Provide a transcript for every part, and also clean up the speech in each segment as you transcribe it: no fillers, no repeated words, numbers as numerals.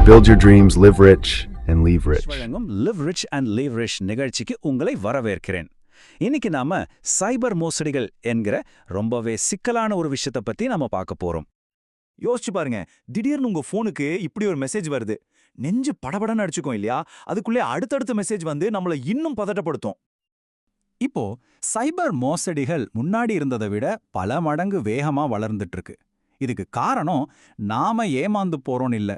Build your dreams, live rich, and leave rich. வழங்கும் live rich and leave rich நிகழ்ச்சிக்கு உங்களை வரவேற்கிறேன். இன்னைக்கு நாம சைபர் மோசடிகள் என்கிற ரொம்பவே சிக்கலான ஒரு விஷயத்தை பத்தி நாம பார்க்க போறோம். யோசிச்சு பாருங்க, திடீர்னு உங்க போனுக்கு இப்படி ஒரு மெசேஜ் வருது. நெஞ்சு படபடன்னு அடிச்சுக்கும் இல்லையா? அதுக்குள்ளே அடுத்தடுத்த மெசேஜ் வந்து நம்மள இன்னும் பதட்டப்படுத்தும். இப்போ சைபர் மோசடிகள் முன்னாடி இருந்ததை விட பல மடங்கு வேகமா வளர்ந்துட்டு இருக்கு. இதுக்கு காரணம் நாம ஏமாந்து போறோம்னு இல்ல,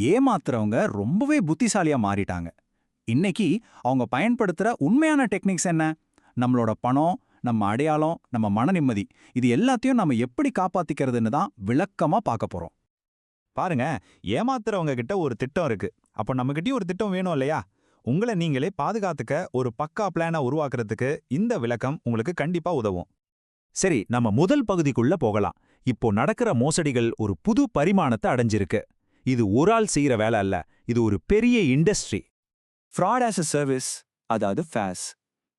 ஏமாத்துறவங்க ரொம்பவே புத்திசாலியா மாறிட்டாங்க. இன்னைக்கு அவங்க பயன்படுத்துற உண்மையான டெக்னிக்ஸ் என்ன? நம்மளோட பணம், நம்ம அடையாளம், நம்ம மன நிம்மதி, இது எல்லாத்தையும் நம்ம எப்படி காப்பாத்திக்கிறதுன்னு தான் விளக்கமா பார்க்க போறோம். பாருங்க, ஏமாத்துறவங்க கிட்ட ஒரு திட்டம் இருக்கு. அப்ப நம்மகிட்டயும் ஒரு திட்டம் வேணும் இல்லையா? உங்களை நீங்களே பாதுகாத்துக்க ஒரு பக்கா பிளானை உருவாக்குறதுக்கு இந்த விளக்கம் உங்களுக்கு கண்டிப்பா உதவும். சரி, நம்ம முதல் பகுதிக்குள்ள போகலாம். இப்போ நடக்கிற மோசடிகள் ஒரு புது பரிமாணத்தை அடைஞ்சிருக்கு. இது ஒரு ஆள் செய்யற வேலை அல்ல, இது ஒரு பெரிய industry. Fraud as a service, அதாவது FAS.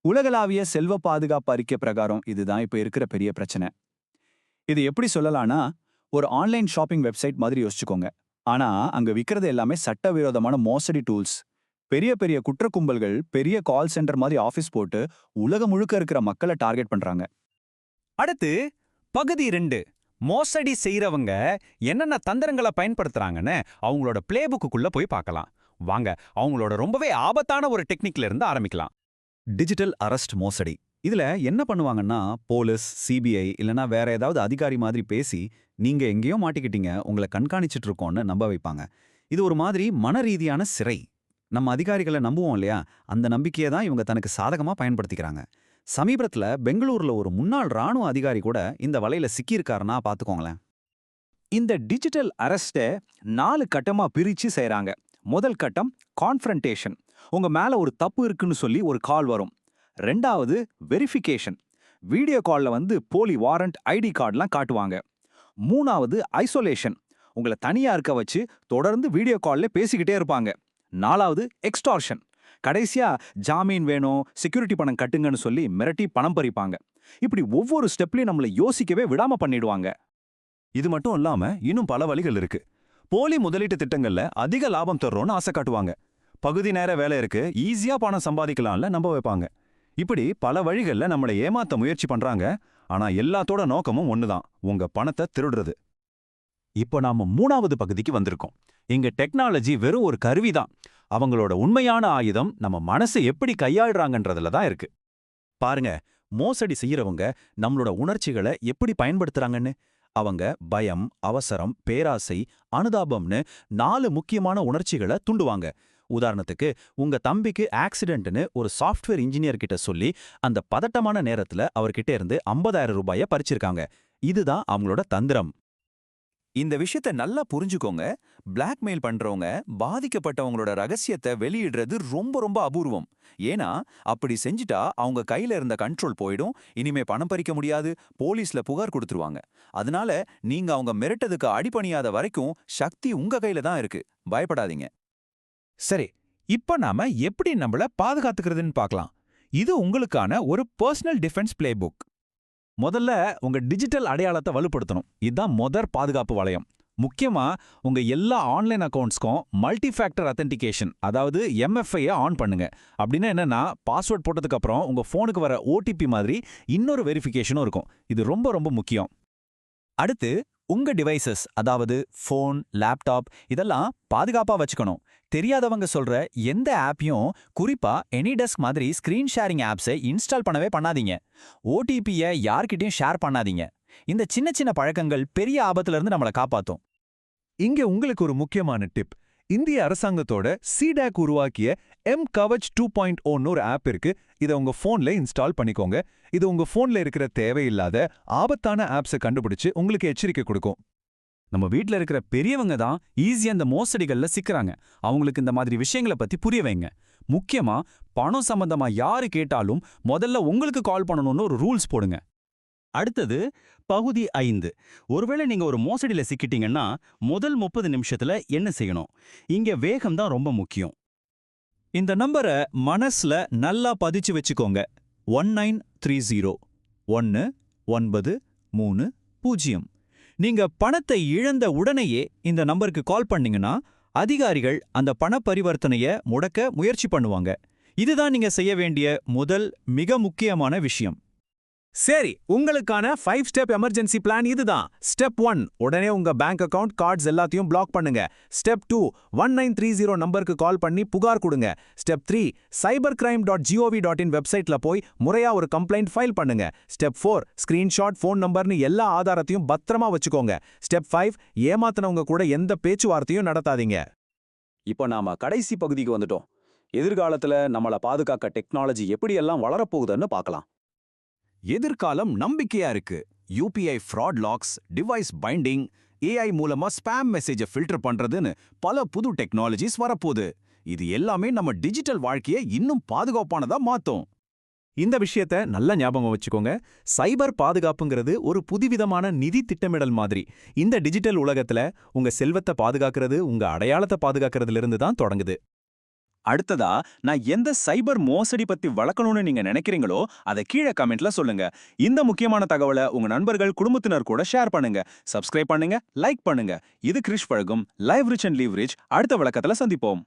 உலகளாவிய செல்வ பாதுகாப்பு அறிக்கை பிரகாரம் இதுதான் இப்போ இருக்கிற பெரிய பிரச்சனை. இது எப்படி சொல்லலாம்னா, ஒரு ஆன்லைன் ஷாப்பிங் வெப்சைட் மாதிரி யோசிச்சுக்கோங்க. ஆனா அங்க விற்கிறது எல்லாமே சட்டவிரோதமான மோசடி டூல்ஸ். பெரிய பெரிய குற்ற கும்பல்கள் பெரிய கால் சென்டர் மாதிரி ஆஃபீஸ் போட்டு உலகம் முழுக்க இருக்கிற மக்களை டார்கெட் பண்றாங்க. அடுத்து பகுதி 2. மோசடி செய்யறவங்க என்னென்ன தந்திரங்களை பயன்படுத்துறாங்கன்னு அவங்களோட பிளேபுக்குள்ள போய் பார்க்கலாம். வாங்க, அவங்களோட ரொம்பவே ஆபத்தான ஒரு டெக்னிக்ல இருந்து ஆரம்பிக்கலாம். டிஜிட்டல் அரெஸ்ட் மோசடி. இதுல என்ன பண்ணுவாங்கன்னா, போலீஸ், CBI இல்லனா வேற ஏதாவது அதிகாரி மாதிரி பேசி நீங்க எங்கேயோ மாட்டிக்கிட்டீங்க, உங்களை கண்காணிச்சிட்டு இருக்கோம்னு நம்ப வைப்பாங்க. இது ஒரு மாதிரி மன ரீதியான சிறை. நம்ம அதிகாரிகளை நம்புவோம் இல்லையா, அந்த நம்பிக்கையை தான் இவங்க தனக்கு சாதகமா பயன்படுத்திக்கிறாங்க. சமீபத்துல பெங்களூர்ல ஒரு முன்னாள் ராணுவ அதிகாரி கூட இந்த வலையில சிக்கியிருக்காருன்னா பாத்துக்கோங்களேன். இந்த டிஜிட்டல் அரெஸ்ட்டை 4 கட்டமா பிரிச்சு செய்றாங்க. முதல் கட்டம் கான்ஃபரன்டேஷன். உங்க மேல ஒரு தப்பு இருக்குன்னு சொல்லி ஒரு கால் வரும். 2வது வெரிஃபிகேஷன். வீடியோ கால்ல வந்து போலி வாரண்ட், ID கார்டுலாம் காட்டுவாங்க. 3வது ஐசோலேஷன். உங்களை தனியா இருக்க வச்சு தொடர்ந்து வீடியோ கால்ல பேசிக்கிட்டே இருப்பாங்க. 4வது எக்ஸ்டார்ஷன். கடைசியா ஜாமீன் வேணும், செக்யூரிட்டி பணம் கட்டுங்கன்னு சொல்லி மிரட்டி பணம் பறிப்பாங்க. இப்படி ஒவ்வொரு ஸ்டெப்லயும் நம்மளை யோசிக்கவே விடாம பண்ணிடுவாங்க. இது மட்டும் இல்லாம இன்னும் பல வழிகள் இருக்கு. போலி முதலீட்டு திட்டங்கள்ல அதிக லாபம் தர்றோம்னு ஆசை காட்டுவாங்க. பகுதி நேர வேலை இருக்கு, ஈஸியா பணம் சம்பாதிக்கலாம்ல நம்ப வைப்பாங்க. இப்படி பல வழிகள்ல நம்மளை ஏமாத்த முயற்சி பண்றாங்க. ஆனா எல்லாத்தோட நோக்கமும் ஒண்ணுதான், உங்க பணத்தை திருடுறது. இப்போ நாம 3வது பகுதிக்கு வந்திருக்கோம். இங்க டெக்னாலஜி வெறும் ஒரு கருவிதான். அவங்களோட உண்மையான ஆயுதம் நம்ம மனசை எப்படி கையாளுறாங்கன்றதுல தான் இருக்கு. பாருங்க, மோசடி செய்யறவங்க நம்மளோட உணர்ச்சிகளை எப்படி பயன்படுத்துறாங்கன்னு. அவங்க பயம், அவசரம், பேராசை, அனுதாபம்னு 4 முக்கியமான உணர்ச்சிகளை தூண்டுவாங்க. உதாரணத்துக்கு, உங்க தம்பிக்கு ஆக்சிடென்ட்னு ஒரு சாஃப்ட்வேர் இன்ஜினியர் கிட்ட சொல்லி அந்த பதட்டமான நேரத்துல அவர்கிட்ட இருந்து 50,000 ரூபாயை பறிச்சிருக்காங்க. இதுதான் அவங்களோட தந்திரம். இந்த விஷயத்தை நல்லா புரிஞ்சுக்கோங்க. பிளாக்மெயில் பண்றவங்க பாதிக்கப்பட்டவங்களோட ரகசியத்தை வெளியிடுறது ரொம்ப ரொம்ப அபூர்வம். ஏன்னா அப்படி செஞ்சுட்டா அவங்க கையில இருந்த கண்ட்ரோல் போயிடும், இனிமே பணம் பறிக்க முடியாது, போலீஸ்ல புகார் கொடுத்துருவாங்க. அதனால நீங்க அவங்க மிரட்டதுக்கு அடிபணியாத வரைக்கும் சக்தி உங்க கையில தான் இருக்கு. பயப்படாதீங்க. சரி, இப்ப நாம எப்படி நம்மள பாதுகாத்துக்கிறதுன்னு பார்க்கலாம். இது உங்களுக்கான ஒரு பர்சனல் டிஃபென்ஸ் பிளேபுக். முதல்ல உங்க டிஜிட்டல் அடையாளத்தை வலுப்படுத்தணும். இதுதான் முதற் பாதுகாப்பு வளையம். முக்கியமா உங்க எல்லா ஆன்லைன் அக்கவுண்ட்ஸ்க்கும் மல்டி ஃபேக்டர் அத்தென்டிகேஷன், அதாவது MFI-ய ஆன் பண்ணுங்க. அப்படின்னா என்னன்னா, பாஸ்வேர்ட் போட்டதுக்கு அப்புறம் உங்க போனுக்கு வர OTP மாதிரி இன்னொரு வெரிஃபிகேஷனும் இருக்கும். இது ரொம்ப ரொம்ப முக்கியம். அடுத்து உங்க டிவைசஸ், அதாவது ஃபோன், லேப்டாப், இதெல்லாம் பாதுகாப்பா வச்சுக்கணும். தெரியாதவங்க சொல்ற எந்த ஆப்பையும், குறிப்பா AnyDesk மாதிரி ஸ்கிரீன் ஷேரிங் ஆப்ஸை இன்ஸ்டால் பண்ணவே பண்ணாதீங்க. OTP-ய யார்கிட்டயும் ஷேர் பண்ணாதீங்க. இந்த சின்ன சின்ன பழக்கங்கள் பெரிய ஆபத்துல இருந்து நம்மளை காப்பாத்தும். இங்க உங்களுக்கு ஒரு முக்கியமான டிப். இந்திய அரசாங்கத்தோட CDAC உருவாக்கிய mKavach 2.0 ஒரு ஆப் இருக்கு. இதை உங்க போன்ல இன்ஸ்டால் பண்ணிக்கோங்க. இது உங்க போன்ல இருக்கிற தேவையில்லாத ஆபத்தான ஆப்ஸை கண்டுபிடிச்சு உங்களுக்கு எச்சரிக்கை கொடுக்கும். நம்ம வீட்ல இருக்கிற பெரியவங்க தான் ஈஸியா இந்த மோசடிகள்ல சிக்கறாங்க. அவங்களுக்கு இந்த மாதிரி விஷயங்களை பத்தி புரிய வைங்க. முக்கியமா பணம் சம்பந்தமா யாரு கேட்டாலும் முதல்ல உங்களுக்கு கால் பண்ணணும்னு ஒரு ரூல்ஸ் போடுங்க. அடுத்தது பகுதி 5. ஒருவேளை நீங்க ஒரு மோசடியில சிக்கிட்டீங்கன்னா முதல் 30 நிமிஷத்துல என்ன செய்யணும்? இங்க வேகம் தான் ரொம்ப முக்கியம். இந்த நம்பரை மனசுல நல்லா பதிச்சு வச்சுக்கோங்க. 1930 1930. நீங்க பணத்தை இழந்த உடனேயே இந்த நம்பருக்கு கால் பண்ணீங்கன்னா அதிகாரிகள் அந்த பண பரிவர்த்தனைய முடக்க முயற்சி பண்ணுவாங்க. இதுதான் நீங்க செய்ய வேண்டிய முதல் மிக முக்கியமான விஷயம். சரி, உங்களுக்கான 5 ஸ்டெப் எமர்ஜென்சி பிளான் இதுதான். ஸ்டெப் 1, உடனே உங்க பேங்க் அக்கவுண்ட், கார்ட்ஸ் எல்லாத்தையும் பிளாக் பண்ணுங்க. ஸ்டெப் 2, 1930 நம்பருக்கு கால் பண்ணி புகார் கொடுங்க. ஸ்டெப் 3, cybercrime.gov.in வெப்சைட்ல போய் முறையா ஒரு கம்ப்ளைண்ட் ஃபைல் பண்ணுங்க. ஸ்டெப் 4, ஸ்கிரீன்ஷாட், ஃபோன் நம்பர்னு எல்லா ஆதாரத்தையும் பத்திரமா வச்சுக்கோங்க. ஸ்டெப் 5, ஏமாத்துனவங்க கூட எந்த பேச்சுவார்த்தையும் நடத்தாதீங்க. இப்போ நாம கடைசி பகுதிக்கு வந்துட்டோம். எதிர்காலத்துல நம்மள பாதுகாக்க டெக்னாலஜி எப்படியெல்லாம் வளரப்போகுதுன்னு பார்க்கலாம். எதிர்காலம் நம்பிக்கையா இருக்கு. UPI fraud locks, device binding, AI மூலமா ஸ்பாம் மெசேஜை ஃபில்டர் பண்றதுன்னு பல புது டெக்னாலஜிஸ் வரப்போகுது. இது எல்லாமே நம்ம டிஜிட்டல் வாழ்க்கையை இன்னும் பாதுகாப்பானதா மாத்தும். இந்த விஷயத்த நல்ல ஞாபகம் வச்சுக்கோங்க. சைபர் பாதுகாப்புங்கிறது ஒரு புதுவிதமான நிதி திட்டமிடல் மாதிரி. இந்த டிஜிட்டல் உலகத்துல உங்க செல்வத்தை பாதுகாக்கிறது உங்க அடையாளத்தை பாதுகாக்கிறதுல இருந்து தான் தொடங்குது. அடுத்ததா நான் எந்த சைபர் மோசடி பத்தி வளர்க்கணும்னு நீங்க நினைக்கிறீங்களோ அதை கீழே கமெண்ட்ல சொல்லுங்க. இந்த முக்கியமான தகவலை உங்க நண்பர்கள், குடும்பத்தினர் கூட ஷேர் பண்ணுங்க. சப்ஸ்கிரைப் பண்ணுங்க, லைக் பண்ணுங்க. இது கிரிஷ் பழகும் live rich and leave rich. அடுத்த விளக்கத்துல சந்திப்போம்.